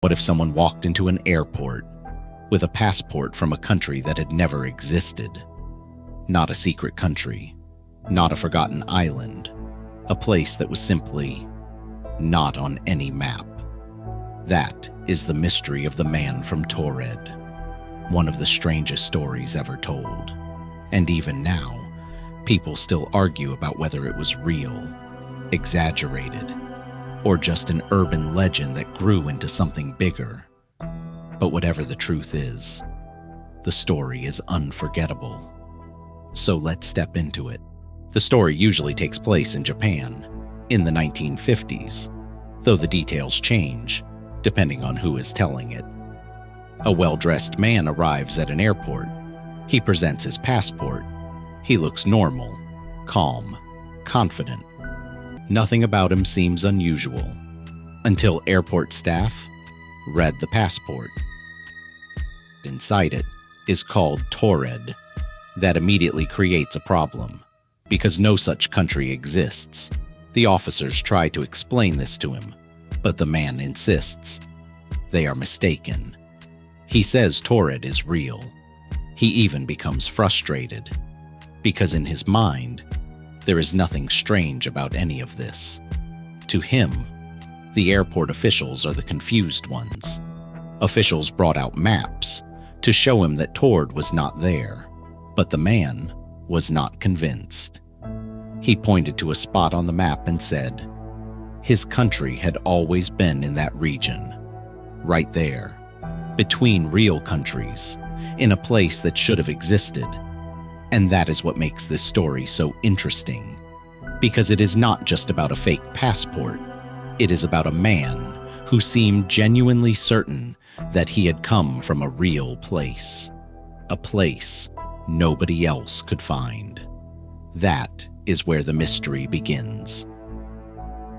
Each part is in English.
What if someone walked into an airport with a passport from a country that had never existed? Not a secret country, not a forgotten island, a place that was simply not on any map. That is the mystery of the man from Taured, one of the strangest stories ever told. And even now, people still argue about whether it was real, exaggerated, or just an urban legend that grew into something bigger. But whatever the truth is, the story is unforgettable. So let's step into it. The story usually takes place in Japan, in the 1950s, though the details change, depending on who is telling it. A well-dressed man arrives at an airport. He presents his passport. He looks normal, calm, confident. Nothing about him seems unusual, until airport staff read the passport. Inside it is called Taured. That immediately creates a problem, because no such country exists. The officers try to explain this to him, but the man insists. They are mistaken. He says Taured is real. He even becomes frustrated, because in his mind, there is nothing strange about any of this. To him, the airport officials are the confused ones. Officials brought out maps to show him that Taured was not there, but the man was not convinced. He pointed to a spot on the map and said his country had always been in that region, right there, between real countries, in a place that should have existed. And that is what makes this story so interesting, because it is not just about a fake passport. It is about a man who seemed genuinely certain that he had come from a real place, a place nobody else could find. That is where the mystery begins.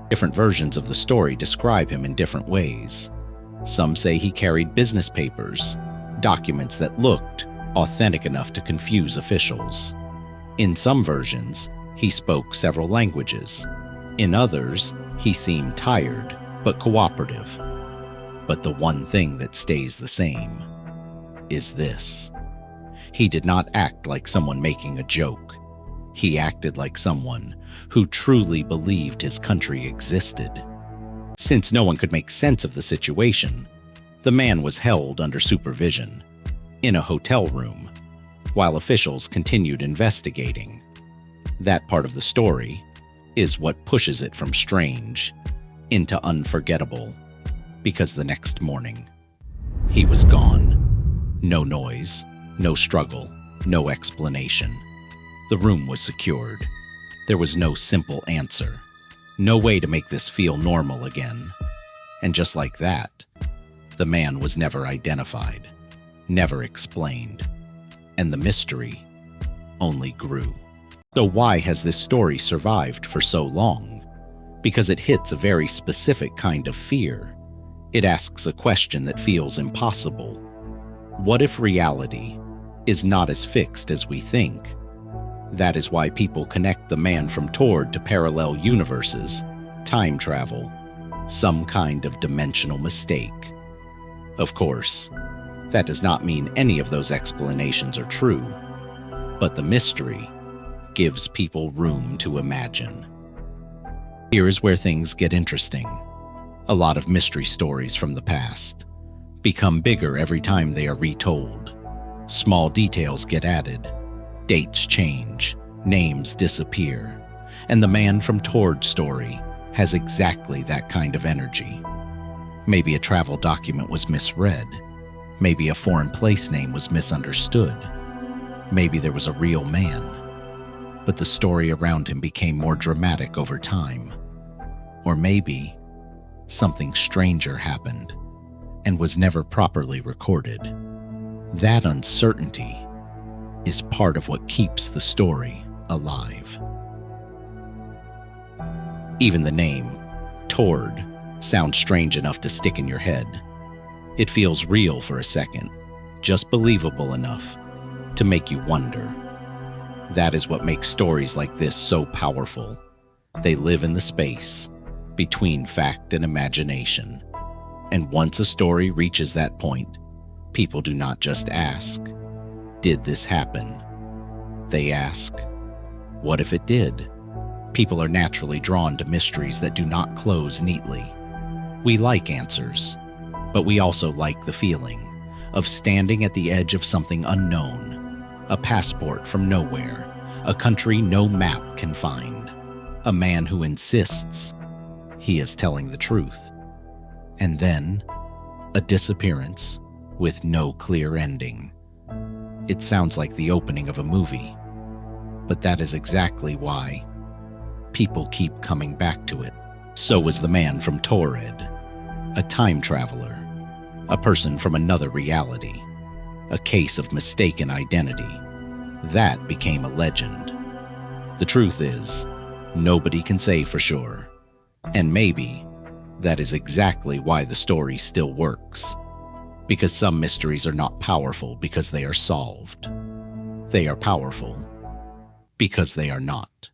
Different versions of the story describe him in different ways. Some say he carried business papers, documents that looked authentic enough to confuse officials. In some versions, he spoke several languages. In others, he seemed tired but cooperative. But the one thing that stays the same is this: he did not act like someone making a joke. He acted like someone who truly believed his country existed. Since no one could make sense of the situation, the man was held under supervision in a hotel room while officials continued investigating. That part of the story is what pushes it from strange into unforgettable, because the next morning, he was gone. No noise, no struggle, no explanation. The room was secured. There was no simple answer, no way to make this feel normal again. And just like that, the man was never identified, never explained, and the mystery only grew. So why has this story survived for so long? Because it hits a very specific kind of fear. It asks a question that feels impossible. What if reality is not as fixed as we think? That is why people connect the man from Taured to parallel universes, time travel, some kind of dimensional mistake. Of course, that does not mean any of those explanations are true, but the mystery gives people room to imagine. Here is where things get interesting. A lot of mystery stories from the past become bigger every time they are retold. Small details get added, dates change, names disappear, and the man from Taured story has exactly that kind of energy. Maybe a travel document was misread. Maybe a foreign place name was misunderstood. Maybe there was a real man, but the story around him became more dramatic over time. Or maybe something stranger happened and was never properly recorded. That uncertainty is part of what keeps the story alive. Even the name, Taured, sounds strange enough to stick in your head. It feels real for a second, just believable enough to make you wonder. That is what makes stories like this so powerful. They live in the space between fact and imagination, And once a story reaches that point, people do not just ask, "Did this happen?" They ask, "What if it did?" People are naturally drawn to mysteries that do not close neatly. We like answers, but we also like the feeling of standing at the edge of something unknown, a passport from nowhere, a country no map can find, a man who insists he is telling the truth, and then a disappearance with no clear ending. It sounds like the opening of a movie, but that is exactly why people keep coming back to it. So was the man from Taured, a time traveler, a person from another reality, a case of mistaken identity. That became a legend. The truth is, nobody can say for sure, and maybe that is exactly why the story still works. Because some mysteries are not powerful because they are solved. They are powerful because they are not.